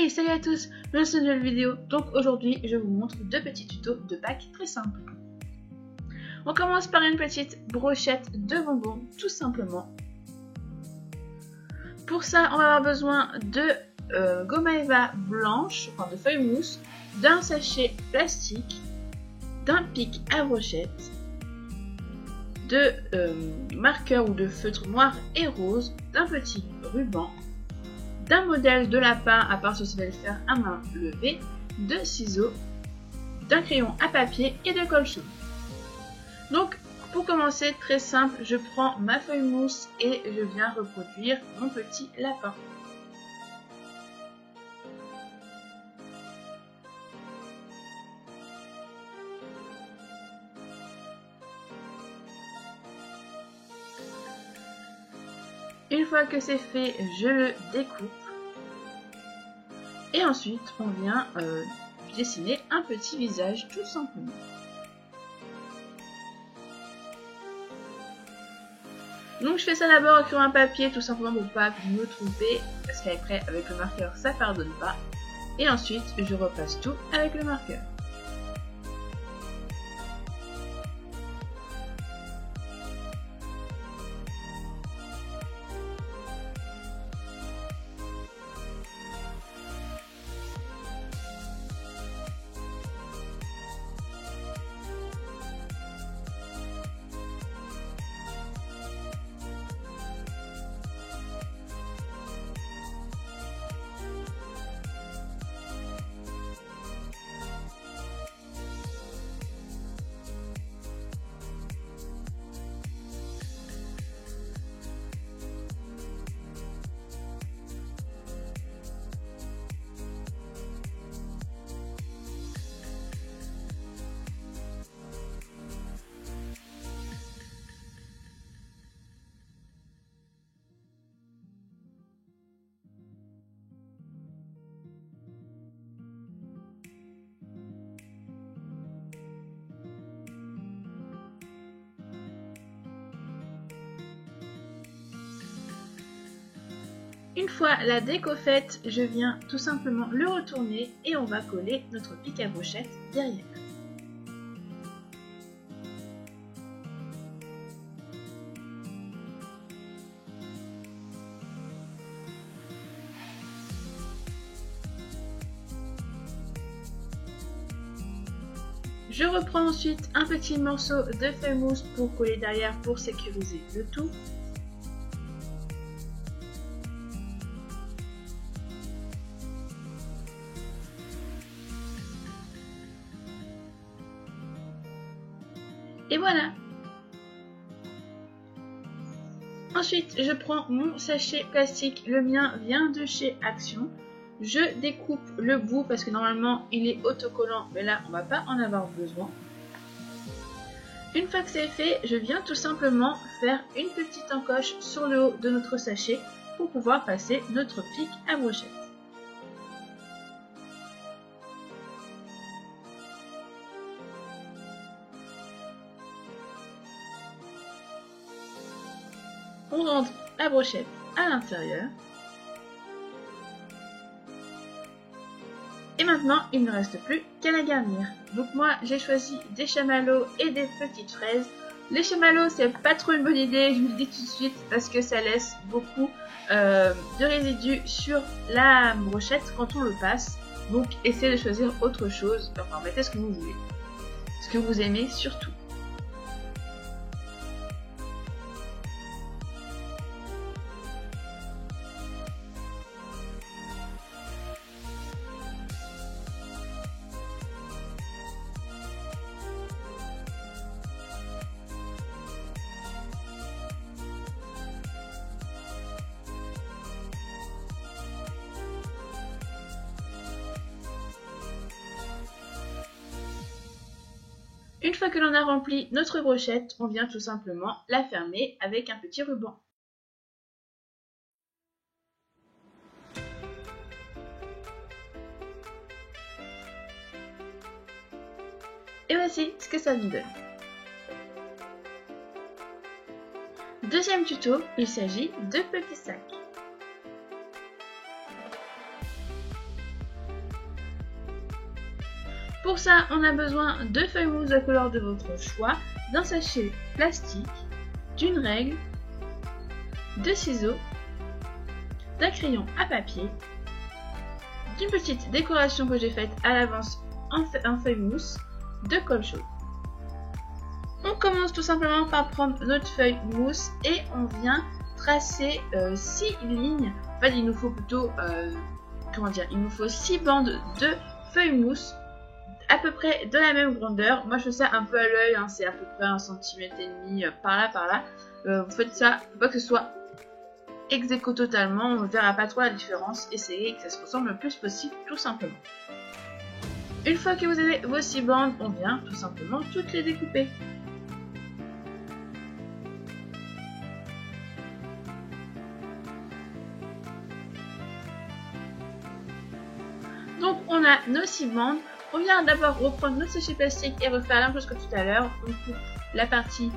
Hey, salut à tous, je suis une nouvelle vidéo. Donc aujourd'hui, je vous montre deux petits tutos de Pâques très simples. On commence par une petite brochette de bonbons, tout simplement. Pour ça, on va avoir besoin de gomme à Eva blanche, enfin de feuilles mousse, d'un sachet plastique, d'un pic à brochette, de marqueur ou de feutre noir et rose, d'un petit ruban, d'un modèle de lapin à part si vous savez le faire à main levée, de ciseaux, d'un crayon à papier et de colle chaude. Donc pour commencer, très simple, je prends ma feuille mousse et je viens reproduire mon petit lapin. Une fois que c'est fait, je le découpe. Et ensuite, on vient dessiner un petit visage tout simplement. Donc je fais ça d'abord au crayon à papier tout simplement pour pas me tromper. Parce qu'après avec le marqueur ça pardonne pas. Et ensuite je repasse tout avec le marqueur. Une fois la déco faite, je viens tout simplement le retourner et on va coller notre pic à brochette derrière. Je reprends ensuite un petit morceau de feuille mousse pour coller derrière pour sécuriser le tout. Et voilà. Ensuite, je prends mon sachet plastique. Le mien vient de chez Action. Je découpe le bout parce que normalement il est autocollant, mais là on va pas en avoir besoin. Une fois que c'est fait, je viens tout simplement faire une petite encoche sur le haut de notre sachet pour pouvoir passer notre pic à brochette. On rentre la brochette à l'intérieur. Et maintenant, il ne reste plus qu'à la garnir. Donc moi, j'ai choisi des chamallows et des petites fraises. Les chamallows, c'est pas trop une bonne idée, je vous le dis tout de suite, parce que ça laisse beaucoup de résidus sur la brochette quand on le passe. Donc essayez de choisir autre chose, enfin mettez ce que vous voulez, ce que vous aimez surtout. Une fois que l'on a rempli notre brochette, on vient tout simplement la fermer avec un petit ruban. Et voici ce que ça nous donne. Deuxième tuto, il s'agit de petits sacs. Pour ça, on a besoin de feuilles mousse de couleur de votre choix, d'un sachet plastique, d'une règle, de ciseaux, d'un crayon à papier, d'une petite décoration que j'ai faite à l'avance en feuille mousse, de colle chaude. On commence tout simplement par prendre notre feuille mousse et on vient tracer 6 lignes. En fait, il nous faut plutôt, il nous faut 6 bandes de feuilles mousse à peu près de la même grandeur. Moi, je fais ça un peu à l'œil, hein, c'est à peu près 1,5 cm par là. Vous faites ça, faut pas que ce soit ex aequo totalement, on ne verra pas trop la différence. Essayez que ça se ressemble le plus possible, tout simplement. Une fois que vous avez vos 6 bandes, on vient tout simplement toutes les découper. Donc on a nos 6 bandes. On vient d'abord reprendre notre sachet plastique et refaire la même chose que tout à l'heure. On coupe la partie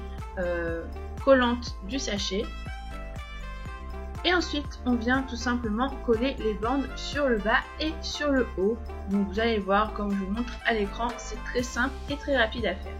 collante du sachet. Et ensuite, on vient tout simplement coller les bandes sur le bas et sur le haut. Donc vous allez voir, comme je vous montre à l'écran, c'est très simple et très rapide à faire.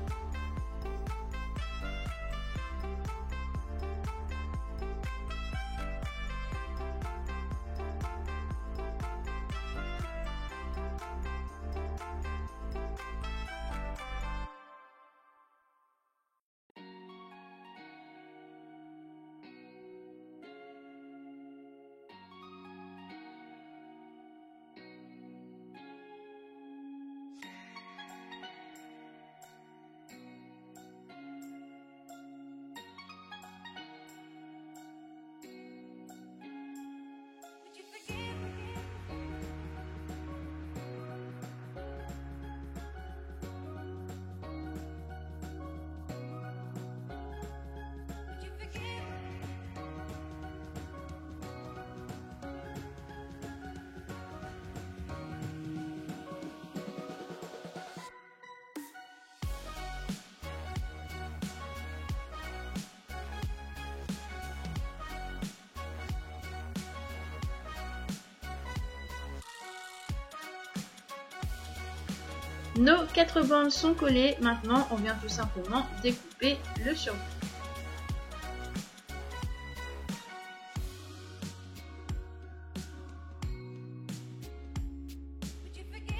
Nos 4 bandes sont collées, maintenant on vient tout simplement découper le surplus.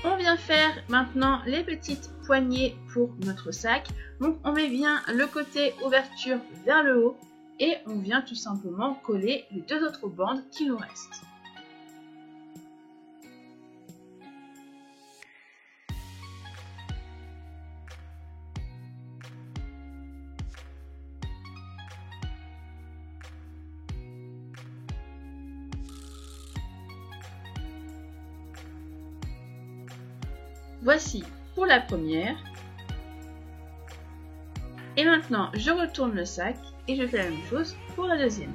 On vient faire maintenant les petites poignées pour notre sac. Donc on met bien le côté ouverture vers le haut et on vient tout simplement coller les 2 autres bandes qui nous restent. Voici pour la première. Et maintenant, je retourne le sac et je fais la même chose pour la deuxième.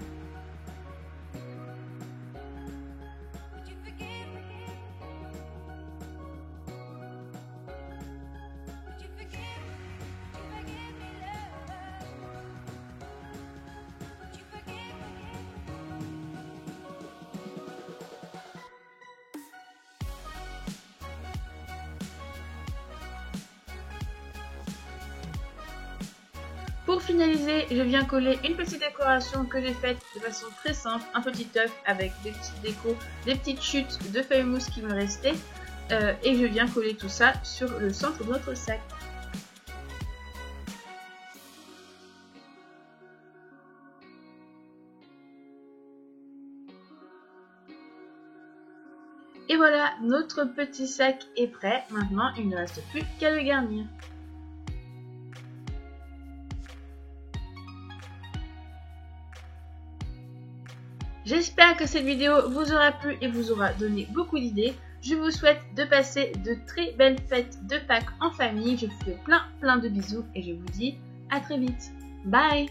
Pour finaliser, je viens coller une petite décoration que j'ai faite de façon très simple, un petit œuf avec des petites décos, des petites chutes de feuilles mousse qui me restaient et je viens coller tout ça sur le centre de notre sac. Et voilà, notre petit sac est prêt. Maintenant, il ne reste plus qu'à le garnir. J'espère que cette vidéo vous aura plu et vous aura donné beaucoup d'idées. Je vous souhaite de passer de très belles fêtes de Pâques en famille. Je vous fais plein de bisous et je vous dis à très vite. Bye!